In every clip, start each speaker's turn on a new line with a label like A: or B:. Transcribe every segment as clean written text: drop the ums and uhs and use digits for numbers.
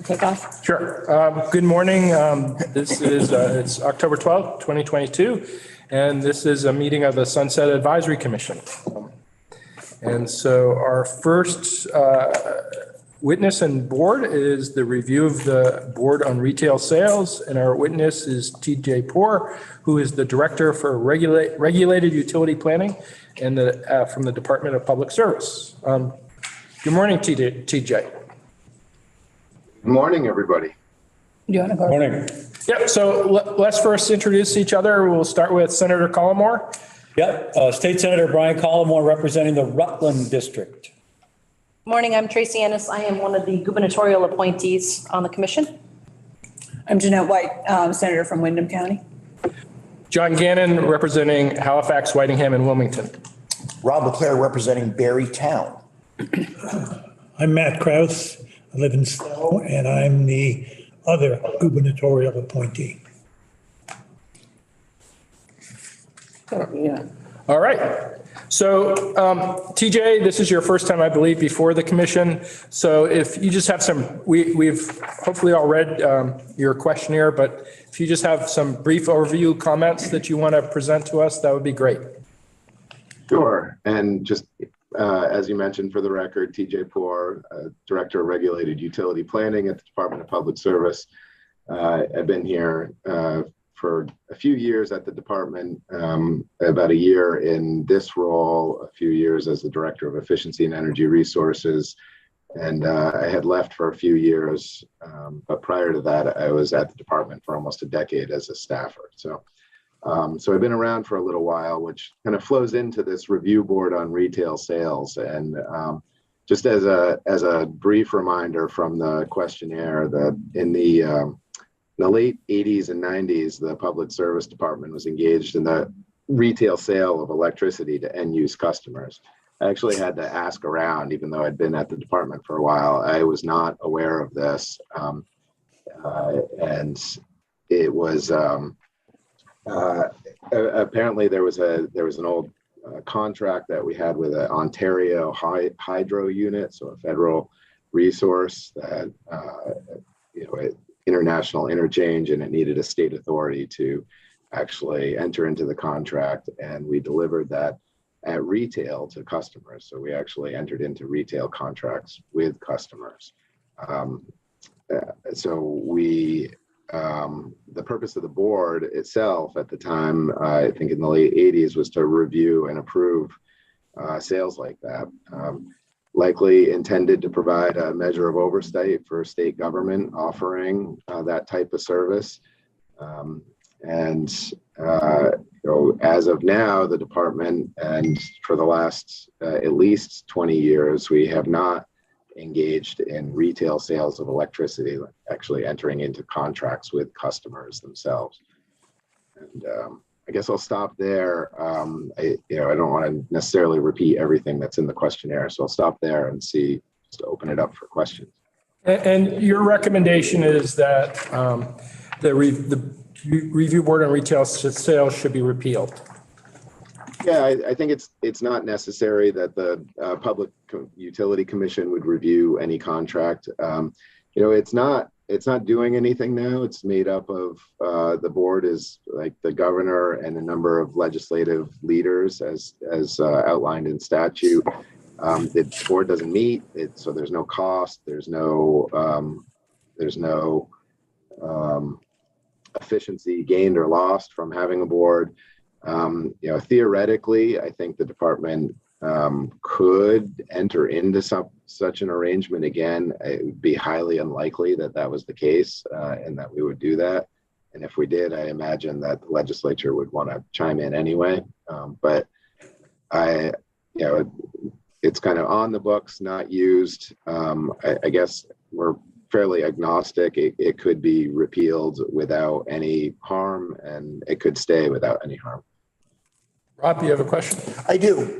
A: Kick off.
B: Sure. Good morning. This is, it's October 12th, 2022, and this is a meeting of the Sunset Advisory Commission. And so our first witness and board is the review of the board on retail sales. And our witness is TJ Poor, who is the Director for Regulated Utility Planning and from the Department of Public Service. Good morning, TJ.
C: Good morning, everybody.
A: Do you want to go?
D: Morning.
B: Yep. So let's first introduce each other. We'll start with Senator Collmore.
D: Yep. State Senator Brian Collmore representing the Rutland District.
E: Morning, I'm Tracy Ennis. I am one of the gubernatorial appointees on the commission.
A: I'm Jeanette White, Senator from Windham County.
B: John Gannon representing Halifax, Whitingham, and Wilmington.
F: Rob LeClaire representing Barry Town.
G: I'm Matt Kraus. I live in Stowe, and I'm the other gubernatorial appointee.
A: Yeah.
B: All right. So TJ, this is your first time, I believe, before the commission. So if you just have some, we've hopefully all read your questionnaire, but if you just have some brief overview comments that you want to present to us, that would be great.
C: Sure. And just as you mentioned, for the record, TJ Poor, Director of Regulated Utility Planning at the Department of Public Service. I've been here for a few years at the department, about a year in this role, a few years as the Director of Efficiency and Energy Resources. And I had left for a few years, but prior to that, I was at the department for almost a decade as a staffer. So I've been around for a little while, which kind of flows into this review board on retail sales. And just as a brief reminder from the questionnaire, that in the late 80s and 90s, the Public Service Department was engaged in the retail sale of electricity to end-use customers. I actually had to ask around, even though I'd been at the department for a while. I was not aware of this, and it was apparently there was an old contract that we had with an Ontario hydro unit, so a federal resource that international interchange, and it needed a state authority to actually enter into the contract, and we delivered that at retail to customers. So we actually entered into retail contracts with customers. The purpose of the board itself at the time, I think in the late 80s, was to review and approve sales like that. Likely intended to provide a measure of oversight for state government offering that type of service. As of now, the department, and for the last at least 20 years, we have not engaged in retail sales of electricity, actually entering into contracts with customers themselves. And I guess I'll stop there. I don't want to necessarily repeat everything that's in the questionnaire, so I'll stop there and see, just open it up for questions.
B: And your recommendation is that the review board on retail sales should be repealed.
C: Yeah, I think it's not necessary that the Public Utility Commission would review any contract. It's not doing anything now. It's made up of the board is like the governor and a number of legislative leaders, as outlined in statute. The board doesn't meet, so there's no cost. There's no efficiency gained or lost from having a board. Theoretically, I think the department could enter into such an arrangement again. It would be highly unlikely that that was the case, and that we would do that. And if we did, I imagine that the legislature would want to chime in anyway. But it's kind of on the books, not used. I guess we're fairly agnostic. It could be repealed without any harm, and it could stay without any harm.
B: Rob, you have a question?
F: I do.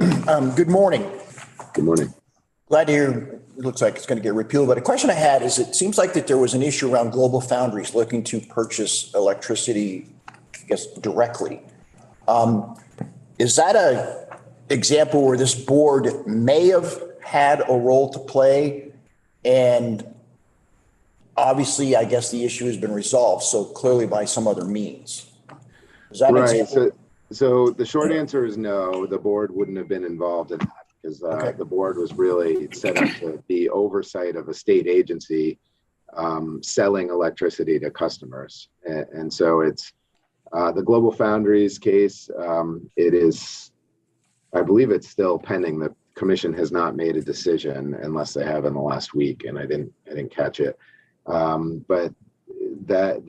F: Good morning.
C: Good morning.
F: Glad to hear it looks like it's going to get repealed. But a question I had is, it seems like that there was an issue around Global Foundries looking to purchase electricity, I guess, directly. Is that a example where this board may have had a role to play, and obviously, I guess the issue has been resolved, so clearly by some other means. Does that make
C: Right.
F: sense?
C: So the short answer is no, the board wouldn't have been involved in that because
F: Okay.
C: the board was really set up to be oversight of a state agency selling electricity to customers. And so it's the Global Foundries case. It is, I believe it's still pending. The commission has not made a decision unless they have in the last week, and I didn't catch it. But that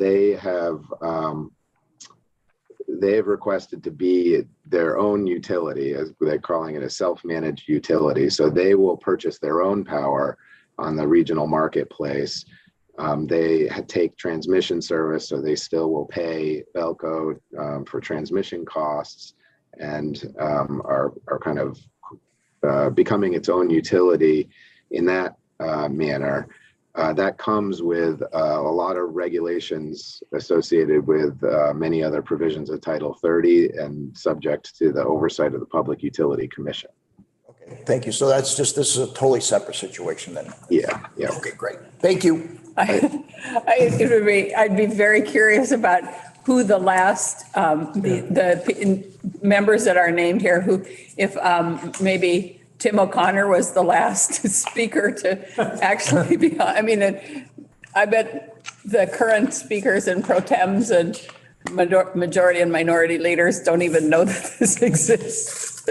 C: they've requested to be their own utility, as they're calling it, a self-managed utility. So they will purchase their own power on the regional marketplace. They take transmission service, so they still will pay Belco for transmission costs, and are kind of becoming its own utility in that manner. That comes with a lot of regulations associated with many other provisions of Title 30 and subject to the oversight of the Public Utility Commission.
F: Okay, thank you. So this is a totally separate situation then?
C: Yeah.
F: Okay, great. Thank you.
A: I'd be very curious about who the last, the members that are named here, who, if maybe Tim O'Connor was the last speaker to actually be, I mean, I bet the current speakers and pro tems and majority and minority leaders don't even know that this exists.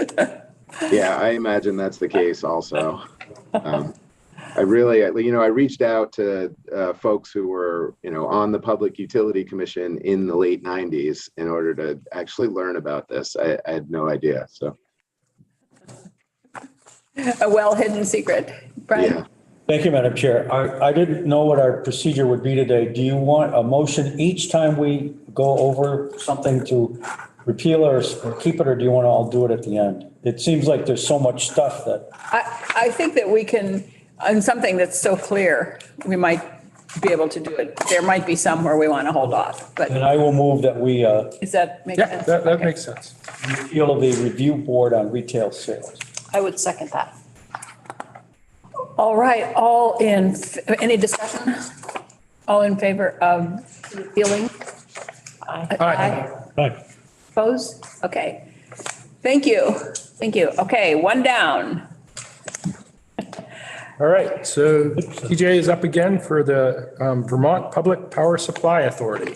C: Yeah, I imagine that's the case also. I reached out to folks who were, on the Public Utility Commission in the late 90s in order to actually learn about this. I had no idea, so.
A: A well-hidden secret. Brian?
C: Yeah.
D: Thank you, Madam Chair. I didn't know what our procedure would be today. Do you want a motion each time we go over something to repeal or keep it, or do you want to all do it at the end? It seems like there's so much stuff that.
A: I think that we can, on something that's so clear, we might be able to do it. There might be some where we want to hold off, but
D: And I will move that we
A: does that make sense?
B: That
A: Okay.
B: makes sense.
D: repeal the review board on retail sales.
E: I would second that.
A: All right, any discussion? All in favor of repealing?
E: Aye.
G: Right.
A: Opposed? Okay. Thank you. Okay, one down.
B: All right, so TJ is up again for the Vermont Public Power Supply Authority.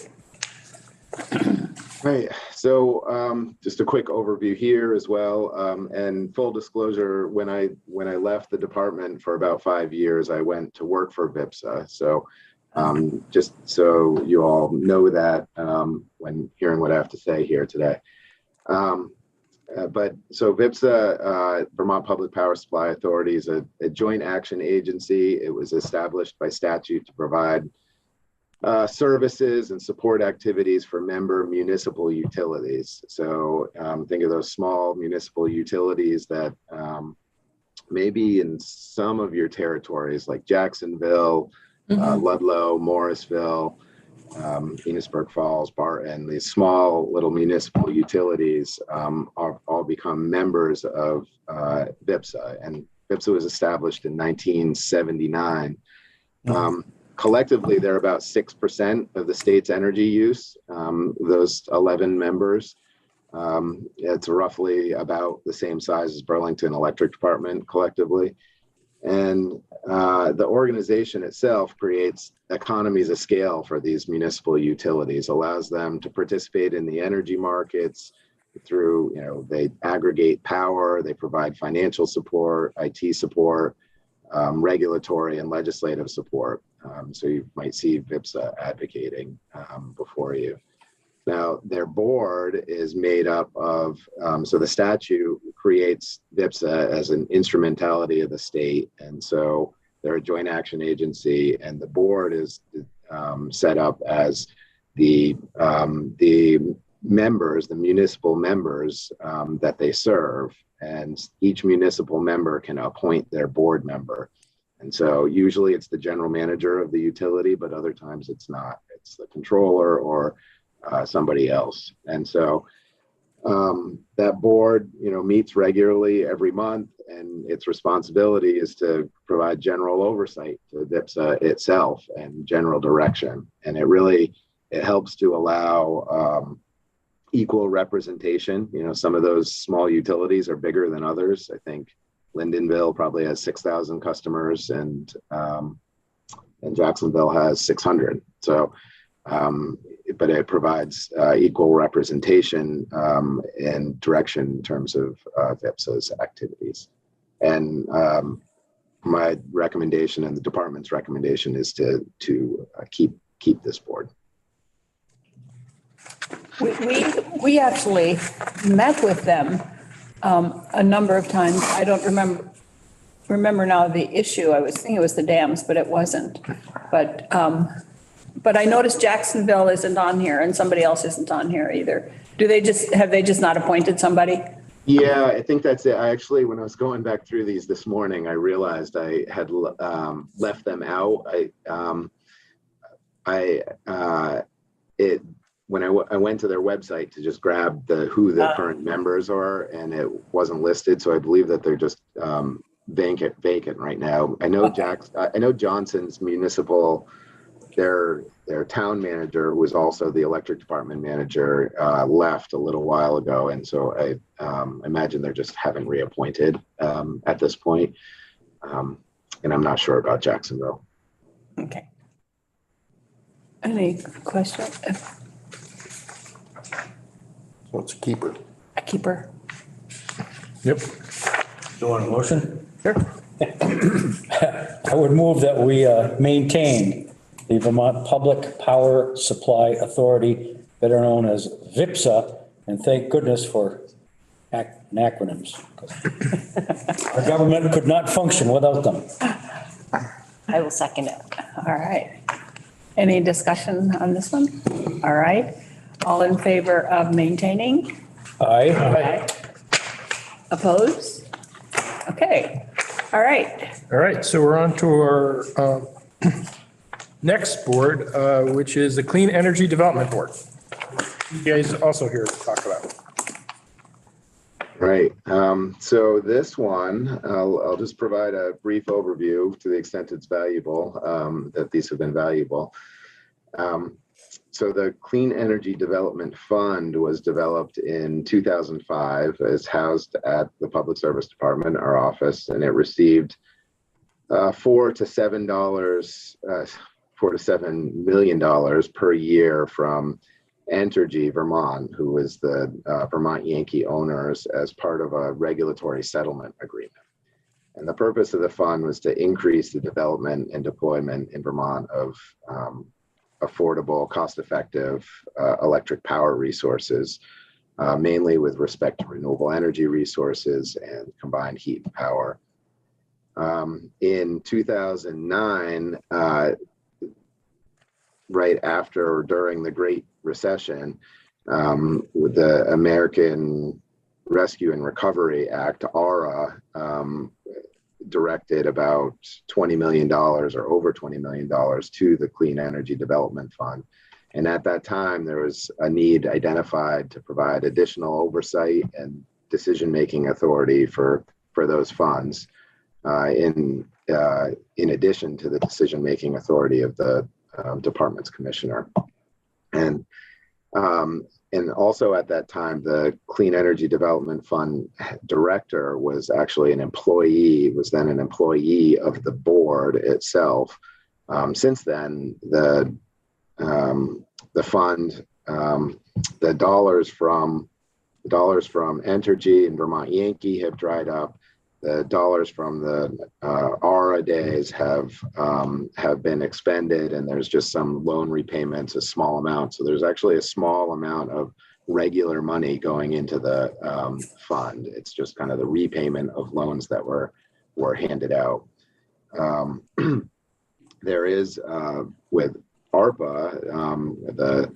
C: Right. So just a quick overview here as well. And full disclosure, when I left the department for about 5 years, I went to work for VIPSA. So just so you all know that when hearing what I have to say here today. But so VIPSA, Vermont Public Power Supply Authority, is a joint action agency. It was established by statute to provide services and support activities for member municipal utilities. So think of those small municipal utilities that maybe in some of your territories like Jacksonville, Ludlow, Morrisville, Enosburg Falls, Barton, these small little municipal utilities all become members of VIPSA. And VIPSA was established in 1979. Collectively, they're about 6% of the state's energy use, those 11 members. It's roughly about the same size as Burlington Electric Department collectively. And the organization itself creates economies of scale for these municipal utilities, allows them to participate in the energy markets through, they aggregate power, they provide financial support, IT support, regulatory and legislative support. So you might see VIPSA advocating before you. Now, their board is made up of, so the statute creates VIPSA as an instrumentality of the state. And so they're a joint action agency, and the board is set up as the members, the municipal members that they serve. And each municipal member can appoint their board member. And so usually it's the general manager of the utility, but other times it's not. It's the controller or somebody else. And so That board, meets regularly every month, and its responsibility is to provide general oversight to VIPSA itself and general direction. And it helps to allow equal representation. Some of those small utilities are bigger than others. I think Lyndonville probably has 6,000 customers, and Jacksonville has 600. So, but it provides equal representation and direction in terms of VIPSA's activities. And my recommendation and the department's recommendation is to keep this board.
A: We actually met with them a number of times. I don't remember now the issue. I was thinking it was the dams, but it wasn't. But I noticed Jacksonville isn't on here and somebody else isn't on here either. Have they just not appointed somebody?
C: Yeah, I think that's it. I actually, when I was going back through these this morning, I realized I had left them out. When I went to their website to just grab who the current members are, and it wasn't listed. So I believe that they're just vacant right now. I know I know Johnson's municipal, their town manager, who was also the electric department manager, left a little while ago. And so I imagine they're just haven't reappointed at this point. And I'm not sure about Jacksonville.
A: Okay. Any questions?
F: So it's a keeper.
A: A keeper.
B: Yep.
D: Do you want a motion?
A: Sure.
D: I would move that we maintain the Vermont Public Power Supply Authority, better known as VIPSA, and thank goodness for acronyms. Our government could not function without them.
E: I will second it.
A: All right. Any discussion on this one? All right. All in favor of maintaining?
D: Aye.
A: Opposed? Okay. All right.
B: All right, so we're on to our next board, which is the Clean Energy Development Board. You guys also here to talk about.
C: Right. So this one, I'll just provide a brief overview to the extent it's valuable, that these have been valuable. So the Clean Energy Development Fund was developed in 2005, is housed at the Public Service Department, our office, and it received $4 to $7 million per year from Entergy Vermont, who is the Vermont Yankee owners, as part of a regulatory settlement agreement. And the purpose of the fund was to increase the development and deployment in Vermont of affordable, cost-effective electric power resources, mainly with respect to renewable energy resources and combined heat and power. In 2009, right after or during the Great Recession, with the American Rescue and Recovery Act, ARA, directed about $20 million or over $20 million to the Clean Energy Development Fund. And at that time, there was a need identified to provide additional oversight and decision-making authority for those funds, in addition to the decision-making authority of the department's commissioner. And also at that time, the Clean Energy Development Fund director was actually an employee of the board itself. Since then, the fund, the dollars from Entergy and Vermont Yankee have dried up. The dollars from the ARA days have been expended, and there's just some loan repayments, a small amount. So there's actually a small amount of regular money going into the fund. It's just kind of the repayment of loans that were handed out. There is with ARPA,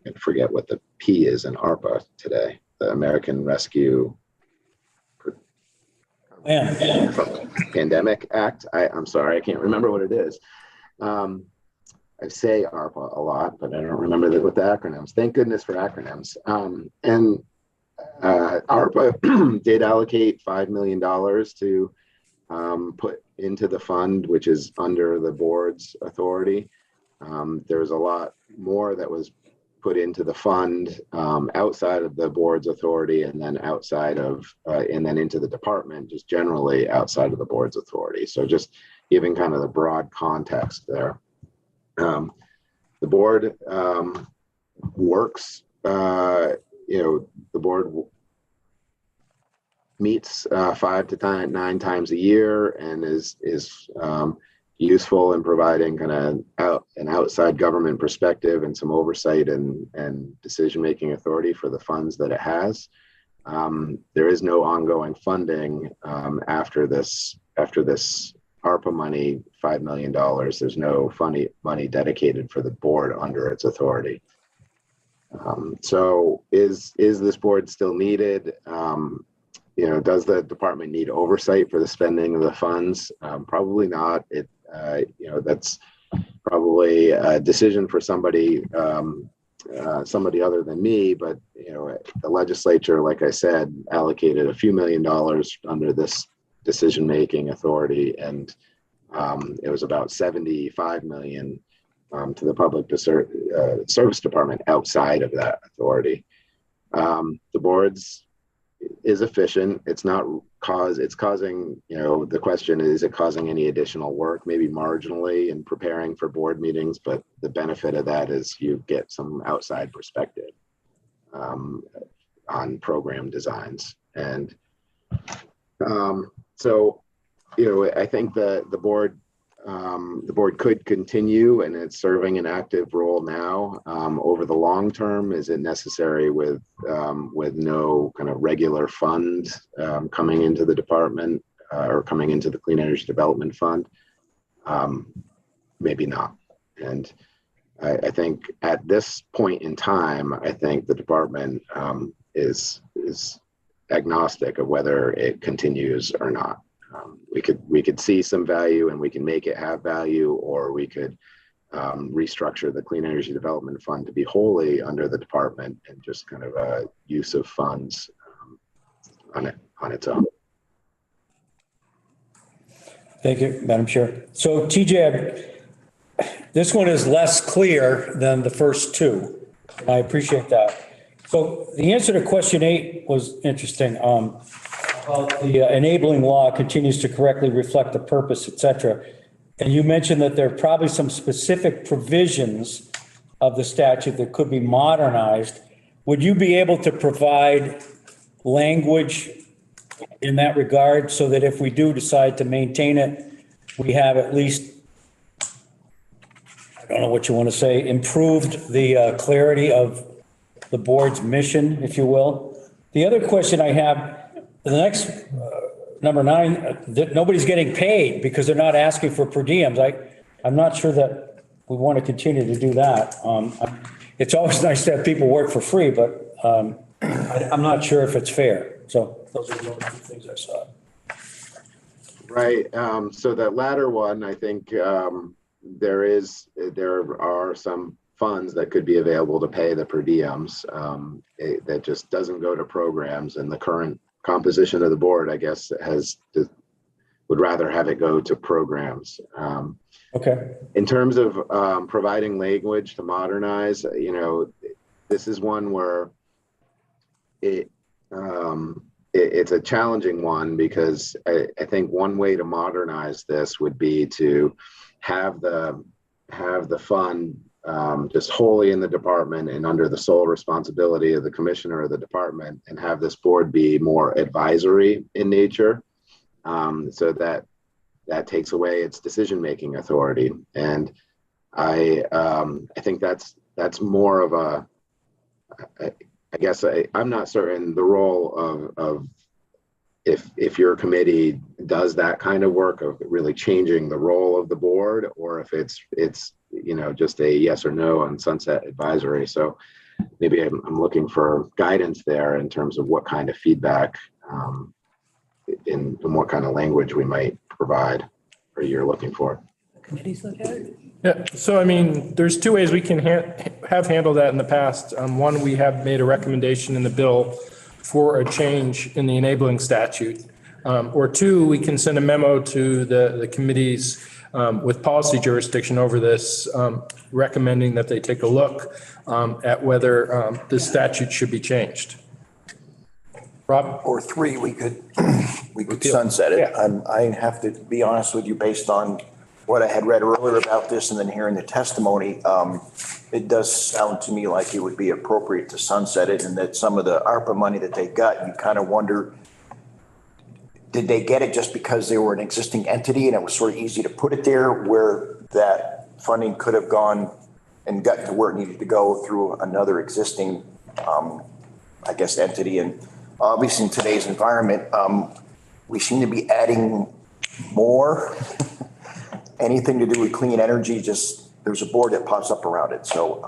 C: I forget what the P is in ARPA today, the American Rescue Pandemic Act. I'm sorry, I can't remember what it is. I say ARPA a lot, but I don't remember that with the acronyms. Thank goodness for acronyms. And ARPA did allocate $5 million to put into the fund, which is under the board's authority. There's a lot more that was put into the fund outside of the board's authority, and then outside of, and then into the department, just generally outside of the board's authority. So just giving kind of the broad context there. The board works, the board meets 5 to 9 times a year and is useful in providing kind of an outside government perspective and some oversight and decision-making authority for the funds that it has. There is no ongoing funding after this ARPA money, $5 million. There's no money dedicated for the board under its authority. So is this board still needed? Does the department need oversight for the spending of the funds? Probably not. That's probably a decision for somebody other than me, but the legislature, like I said, allocated a few $1 million under this decision-making authority, and it was about 75 million to the public service department outside of that authority. The board's is efficient. It's causing, the question is it causing any additional work, maybe marginally in preparing for board meetings, but the benefit of that is you get some outside perspective on program designs. And so, I think the board could continue, and it's serving an active role now. Over the long term, is it necessary with no kind of regular fund coming into the department or coming into the Clean Energy Development Fund? Maybe not. And I think at this point in time, I think the department is agnostic of whether it continues or not. We could see some value and we can make it have value, or we could restructure the Clean Energy Development Fund to be wholly under the department and just kind of a use of funds on its own.
D: Thank you, Madam Chair. So TJ, this one is less clear than the first two. I appreciate that. So the answer to question 8 was interesting. The enabling law continues to correctly reflect the purpose, et cetera. And you mentioned that there are probably some specific provisions of the statute that could be modernized. Would you be able to provide language in that regard so that if we do decide to maintain it, we have at least, I don't know what you want to say, improved the clarity of the board's mission, if you will? The other question I have, the next, number 9, that nobody's getting paid because they're not asking for per diems. I'm not sure that we want to continue to do that. It's always nice to have people work for free, but I'm not sure if it's fair. So those are the only 2 things I saw.
C: Right. So that latter one, I think there are some funds that could be available to pay the per diems that just doesn't go to programs, and the current composition of the board, I guess, would rather have it go to programs.
D: Okay.
C: In terms of providing language to modernize, this is one where it's a challenging one, because I think one way to modernize this would be to have the fund just wholly in the department and under the sole responsibility of the commissioner of the department, and have this board be more advisory in nature, so that takes away its decision-making authority. And I think that's more of a, I guess I'm not certain the role of if your committee does that kind of work of really changing the role of the board, or if it's just a yes or no on sunset advisory. So maybe I'm looking for guidance there in terms of what kind of feedback and what kind of language we might provide, or you're looking for.
A: Committees look at it.
B: Yeah, so I mean, there's two ways we can have handled that in the past. One, we have made a recommendation in the bill for a change in the enabling statute. Or two, we can send a memo to the committees with policy jurisdiction over this, recommending that they take a look at whether the statute should be changed. Rob?
F: Or three, we could sunset it.
B: Yeah.
F: I have to be honest with you, based on what I had read earlier about this and then hearing the testimony, it does sound to me like it would be appropriate to sunset it, and that some of the ARPA money that they got, you kind of wonder, did they get it just because they were an existing entity and it was sort of easy to put it there, where that funding could have gone and gotten to where it needed to go through another existing, I guess, entity? And obviously in today's environment, we seem to be adding more. Anything to do with clean energy, just there's a board that pops up around it. So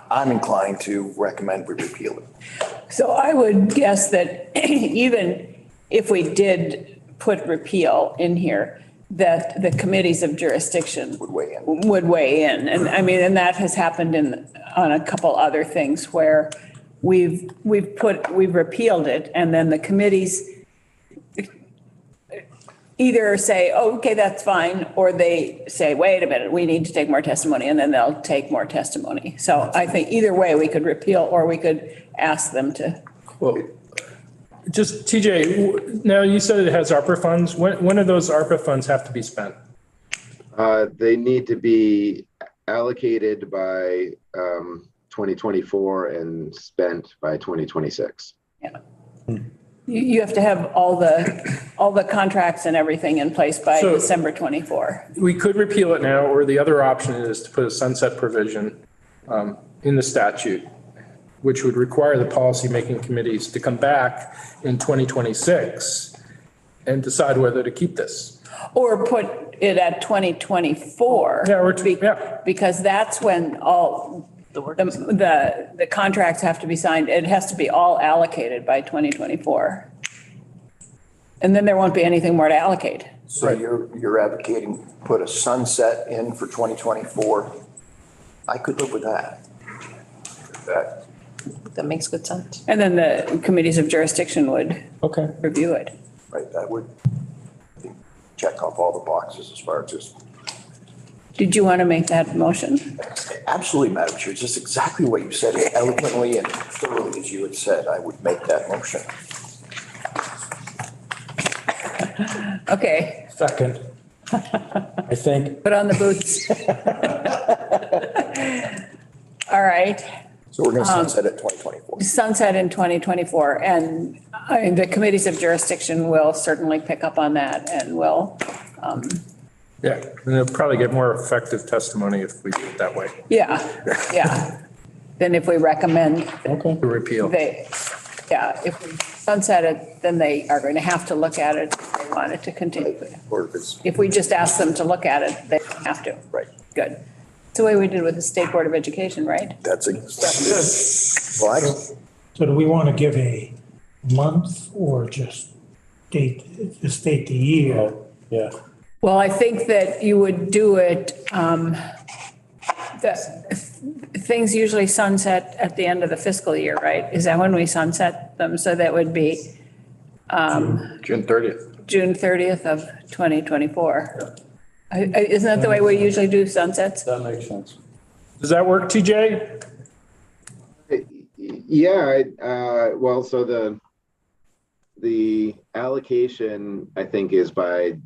F: I'm inclined to recommend we repeal it.
A: So I would guess that even if we did put repeal in here, that the committees of jurisdiction
F: Would weigh in.
A: would weigh in. And I mean, and that has happened on a couple other things where we've repealed it, and then the committees either say, oh, okay, that's fine, or they say, wait a minute, we need to take more testimony, and then they'll take more testimony. So I think either way, we could repeal, or we could ask them to.
B: Well, just TJ, now you said it has ARPA funds. When do those ARPA funds have to be spent?
C: They need to be allocated by 2024 and spent by 2026.
A: Yeah. You have to have all the contracts and everything in place by
B: So-
A: December 24.
B: We could repeal it now, or the other option is to put a sunset provision in the statute, which would require the policymaking committees to come back in 2026 and decide whether to keep this.
A: Or put it at 2024.
B: Yeah, yeah.
A: Because that's when all the contracts have to be signed. It has to be all allocated by 2024. And then there won't be anything more to allocate.
F: So you're advocating put a sunset in for 2024. I could live with that.
E: That makes good sense.
A: And then the committees of jurisdiction would
D: Okay.
A: review it.
F: Right, that would, I think, check off all the boxes as far as just.
A: Did you want to make that motion?
F: Absolutely, Madam Chair, just exactly what you said, eloquently and thoroughly as you had said, I would make that motion.
A: Okay,
D: Second. I think.
A: put on the boots. All right.
F: So we're going to sunset at 2024.
A: Sunset in 2024, and the committees of jurisdiction will certainly pick up on that and will,
B: Yeah, and they'll probably get more effective testimony if we do it that way,
A: yeah. Then if we recommend
D: Okay.
B: to repeal.
A: if we sunset it, then they are going to have to look at it if they want it to continue.
F: Or if it's,
A: If we just ask them to look at it, they don't have to.
F: right,
A: Good. It's the way we did with the State Board of Education, right?
F: that's a, well,
G: So do we want to give a month or just state the year?
D: Yeah.
A: Well, I think that you would do it, things usually sunset at the end of the fiscal year, right? Is that when we sunset them? So that would be
B: June 30th.
A: June 30th of 2024. Isn't that the way we usually do sunsets?
D: That makes sense.
B: Does that work, TJ?
C: Yeah, well, so the allocation, I think, is by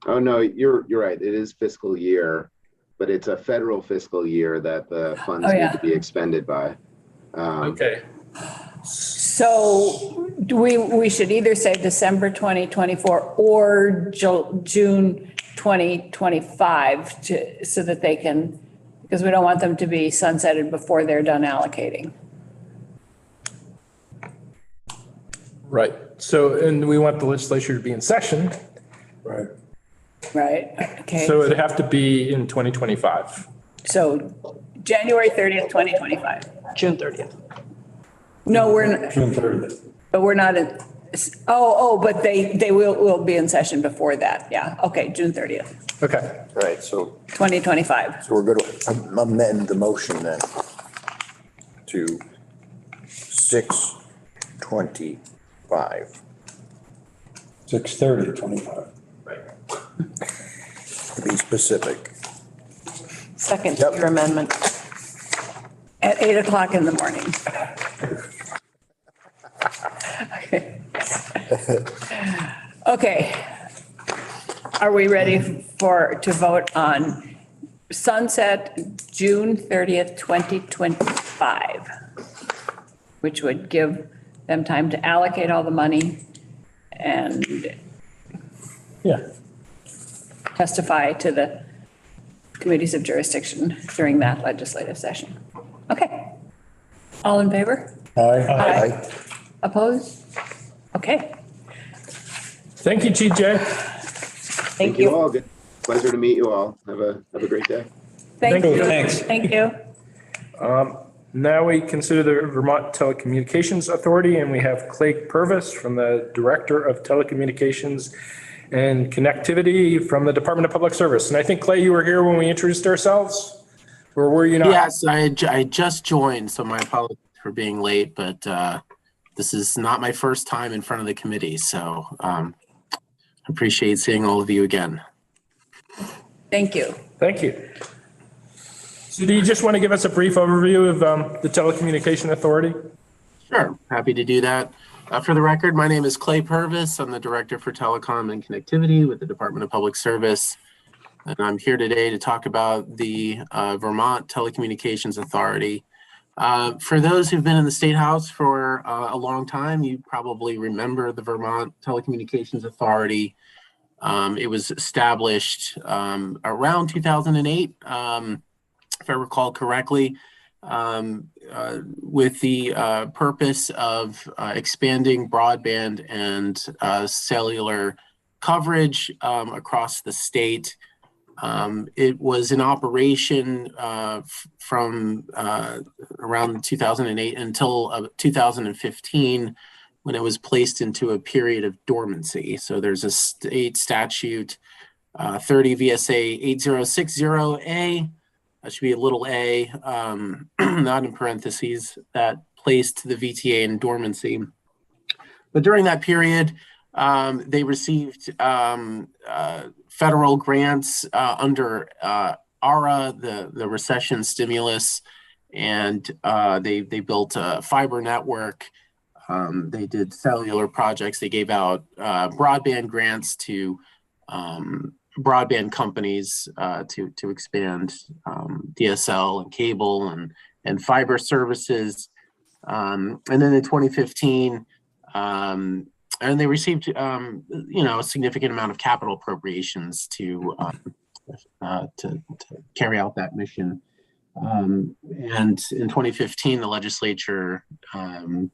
C: oh, no, you're right. It is fiscal year, but it's a federal fiscal year that the funds need to be expended by.
B: Okay.
A: So we should either say December 2024 or June 2025 so that they can, because we don't want them to be sunsetted before they're done allocating.
B: Right. So, and we want the legislature to be in session.
D: Right.
A: Right? Okay.
B: So it'd have to be in 2025.
A: So January 30th, 2025.
E: June 30th.
A: No, we're,
D: June 30th.
A: but we're not in, But they will be in session before that. Yeah. Okay. June 30th,
B: Okay,
F: All right, so
A: 2025.
F: we're going to amend the motion then to 6:25.
D: 6:30,
F: To be specific.
E: Second,
F: Yep.
E: your amendment.
A: At 8 o'clock in the morning. Okay. Okay. Are we ready to vote on sunset June 30th, 2025? Which would give them time to allocate all the money and
D: yeah.
A: testify to the committees of jurisdiction during that legislative session. Okay. All in favor?
D: Aye.
A: Opposed? Okay.
B: thank you, TJ.
A: Thank you.
C: all. Good pleasure to meet you all. Have a great day.
A: Thank you.
D: Thanks.
A: Thank you.
B: Now we consider the Vermont Telecommunications Authority, and we have Clay Purvis from the Director of Telecommunications and Connectivity from the Department of Public Service. And I think, Clay, you were here when we introduced ourselves, or were you not?
H: Yes, I just joined, so my apologies for being late, but this is not my first time in front of the committee, so appreciate seeing all of you again.
A: Thank you.
B: Thank you. So do you just want to give us a brief overview of the Telecommunication Authority?
H: Sure, happy to do that. For the record, my name is Clay Purvis. I'm the Director for Telecom and Connectivity with the Department of Public Service. And I'm here today to talk about the Vermont Telecommunications Authority. For those who've been in the State House for a long time, you probably remember the Vermont Telecommunications Authority. It was established around 2008, if I recall correctly, with the purpose of expanding broadband and cellular coverage across the state. It was in operation from around 2008 until 2015, when it was placed into a period of dormancy. So there's a state statute, 30 VSA 8060A, that should be a little a, not in parentheses, that placed the VTA in dormancy. But during that period, they received federal grants under ARA, the recession stimulus, and they built a fiber network. They did cellular projects. They gave out broadband grants to broadband companies to expand DSL and cable and fiber services. And then in 2015, and they received a significant amount of capital appropriations to carry out that mission. And in 2015, the legislature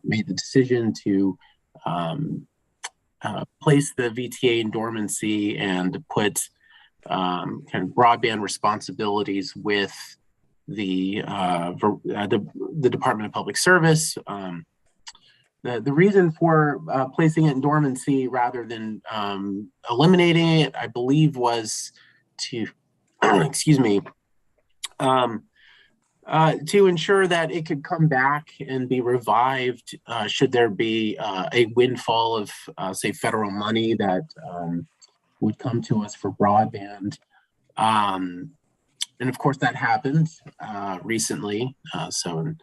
H: made the decision to place the VTA in dormancy and put kind of broadband responsibilities with the Department of Public Service. The reason for placing it in dormancy rather than eliminating it, I believe, was to, excuse me, to ensure that it could come back and be revived should there be a windfall of, say, federal money that would come to us for broadband. And of course, that happened recently. So in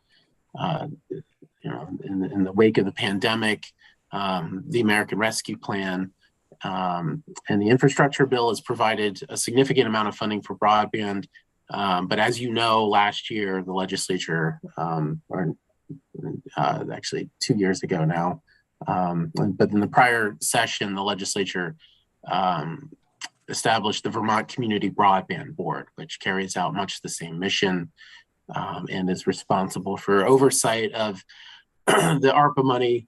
H: the wake of the pandemic, the American Rescue Plan and the infrastructure bill has provided a significant amount of funding for broadband. But as you know, last year, the legislature, or actually 2 years ago now, but in the prior session, the legislature established the Vermont Community Broadband Board, which carries out much the same mission and is responsible for oversight of the ARPA money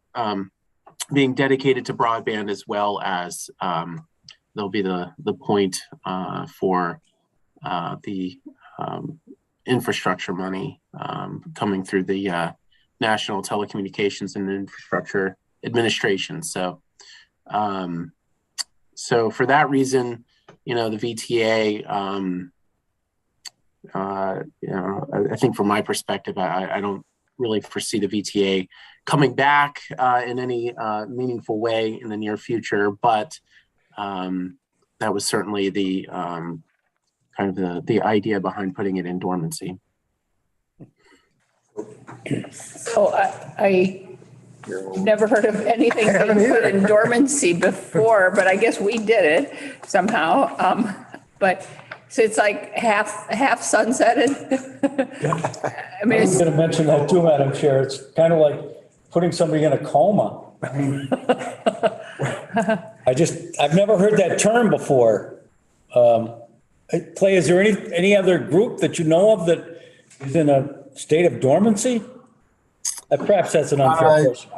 H: being dedicated to broadband, as well as there'll be the point for the infrastructure money coming through the National Telecommunications and Infrastructure administration. So, so for that reason, the VTA, I think from my perspective, I don't really foresee the VTA coming back in any meaningful way in the near future, but that was certainly the kind of the idea behind putting it in dormancy.
A: So I never heard of anything being put in dormancy before, but I guess we did it somehow. But so it's like half sunsetted. I mean,
D: I was going to mention that too, Madam Chair. It's kind of like putting somebody in a coma. I mean, I've never heard that term before. Clay, is there any other group that you know of that is in a state of dormancy? Perhaps that's an unfair question.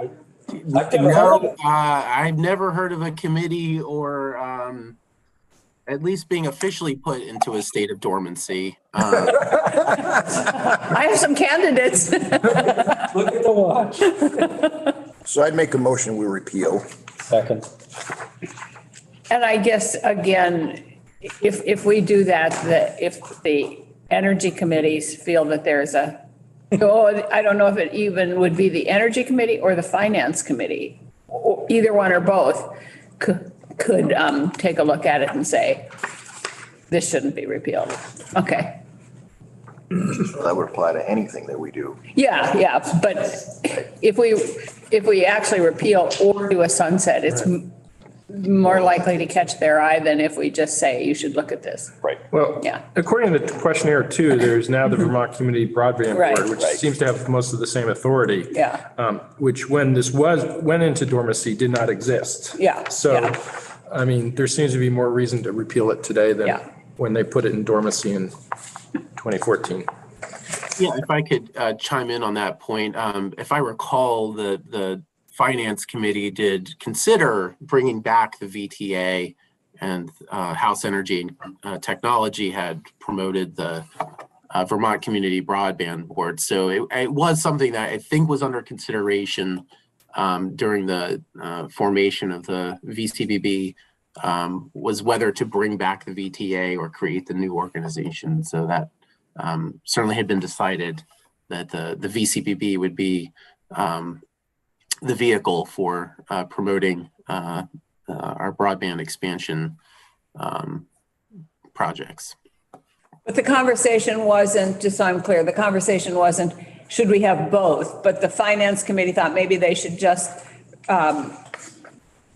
H: I've never heard of a committee or at least being officially put into a state of dormancy.
A: I have some candidates.
D: Look at the watch.
F: So I'd make a motion, we repeal.
D: Second.
A: And I guess, again, if we do that, if the energy committees feel that there's I don't know if it even would be the energy committee or the finance committee, or either one or both could take a look at it and say, this shouldn't be repealed. Okay.
F: So that would apply to anything that we do.
A: Yeah, but if we actually repeal or do a sunset, it's more likely to catch their eye than if we just say, you should look at this.
F: Right.
B: Well,
A: Yeah.
B: according to the questionnaire too, there's now the Vermont Community Broadband
A: Right.
B: Board, which seems to have most of the same authority.
A: Yeah.
B: Which when this went into dormancy did not exist.
A: Yeah,
B: So,
A: yeah.
B: I mean, there seems to be more reason to repeal it today than
A: Yeah.
B: when they put it in dormancy in 2014.
H: Yeah, if I could chime in on that point, if I recall, the Finance Committee did consider bringing back the VTA, and House Energy and Technology had promoted the Vermont Community Broadband Board. So it was something that I think was under consideration during the formation of the VCBB, was whether to bring back the VTA or create the new organization. So that certainly had been decided that the VCBB would be the vehicle for promoting our broadband expansion projects.
A: But the conversation wasn't, just so I'm clear, the conversation wasn't, should we have both? But the finance committee thought maybe they should just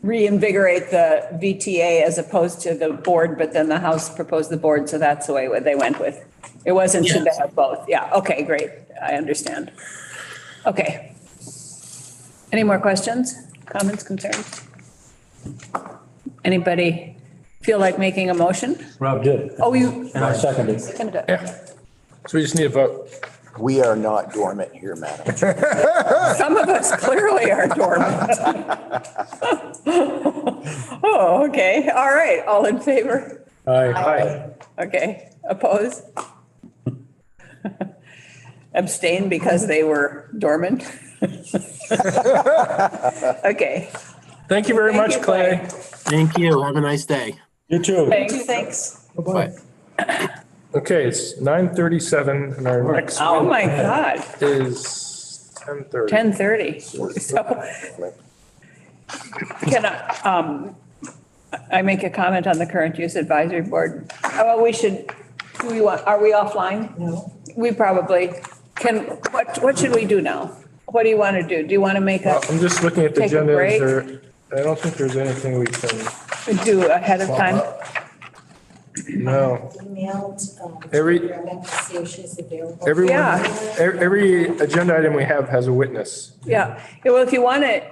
A: reinvigorate the VTA as opposed to the board, but then the House proposed the board, so that's the way they went with. It wasn't, should they have both? Yeah, okay, great, I understand. Okay. Any more questions, comments, concerns? Anybody feel like making a motion?
D: Rob did.
A: Oh, you.
D: And I seconded.
A: Seconded it.
B: Yeah. So we just need a vote.
F: We are not dormant here, madam.
A: Some of us clearly are dormant. Oh, okay. All right. All in favor?
D: Aye.
A: Okay. Opposed? Abstain because they were dormant? Okay.
B: Thank you very
A: Thank
B: much,
A: you,
B: Clay.
A: Clay.
H: Thank you. Have a nice day.
D: You too.
A: Thanks.
H: Bye.
B: Okay, it's 9:37 and our next
A: Oh,
B: one
A: my God.
B: is 10:30.
A: 10:30. So can I make a comment on the current use advisory board? Oh, we should, are we offline? No. We probably what should we do now? What do you want to do? Do you want to make
B: Well, I'm just looking at the
A: take a
B: agenda.
A: break?
B: I don't think there's anything we can,
A: do ahead of time?
B: no.
I: Emailed.
B: Every-
I: See if she's available.
B: Everyone,
A: Yeah.
B: every agenda item we have has a witness.
A: Yeah. Well, if you want to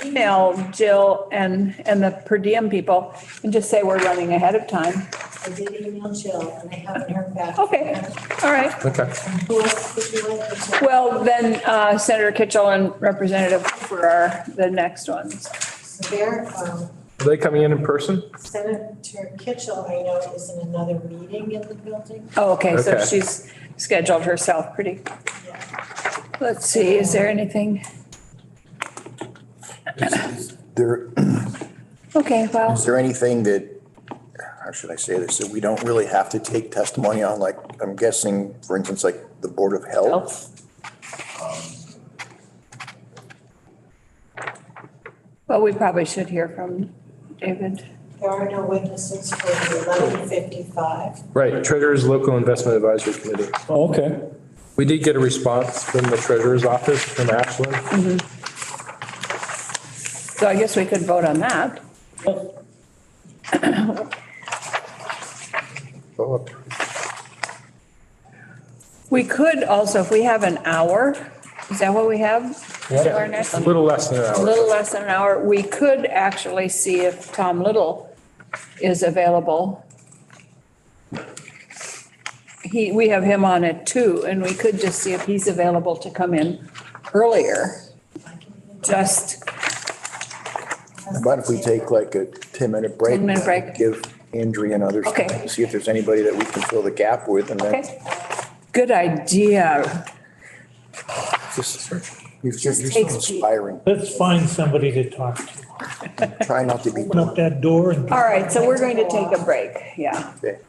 A: email Jill and the per diem people and just say we're running ahead of time.
I: I did email Jill and I haven't heard back.
A: Okay. All right.
B: Okay.
I: Who else would you like to check?
A: Well, then Senator Kitchell and Representative Cooper are the next ones.
I: So there,
B: Are they coming in person?
I: Senator Kitchell, I know, is in another meeting in the building.
A: Oh, okay. So
B: Okay.
A: she's scheduled herself pretty.
I: Yeah.
A: Let's see. Is there anything?
F: There,
A: Okay, well,
F: is there anything that, how should I say this, that we don't really have to take testimony on? Like, I'm guessing, for instance, like the Board of Health?
A: well, we probably should hear from David.
I: There are no witnesses for the 11:55.
B: Right, Treasurer's Local Investment Advisory Committee.
D: Oh, okay.
B: We did get a response from the treasurer's office, from Ashland.
A: So I guess we could vote on that.
B: Oh,
A: We could also, if we have an hour, is that what we have?
B: yeah,
A: Our next-
B: a little less than an
A: A
B: hour.
A: little less than an hour. We could actually see if Tom Little is available. We have him on at 2, and we could just see if he's available to come in earlier. Just,
F: How about if we take like a 10-minute break?
A: 10-minute break.
F: Give Andrea and others
A: Okay.
F: time to see if there's anybody that we can fill the gap with, and then
A: okay. Good idea.
F: you're so
A: takes-
F: inspiring.
G: Let's find somebody to talk to.
F: Try not to be.
G: Open up that door and.
A: All right, so we're going to take a break, yeah.
F: Okay.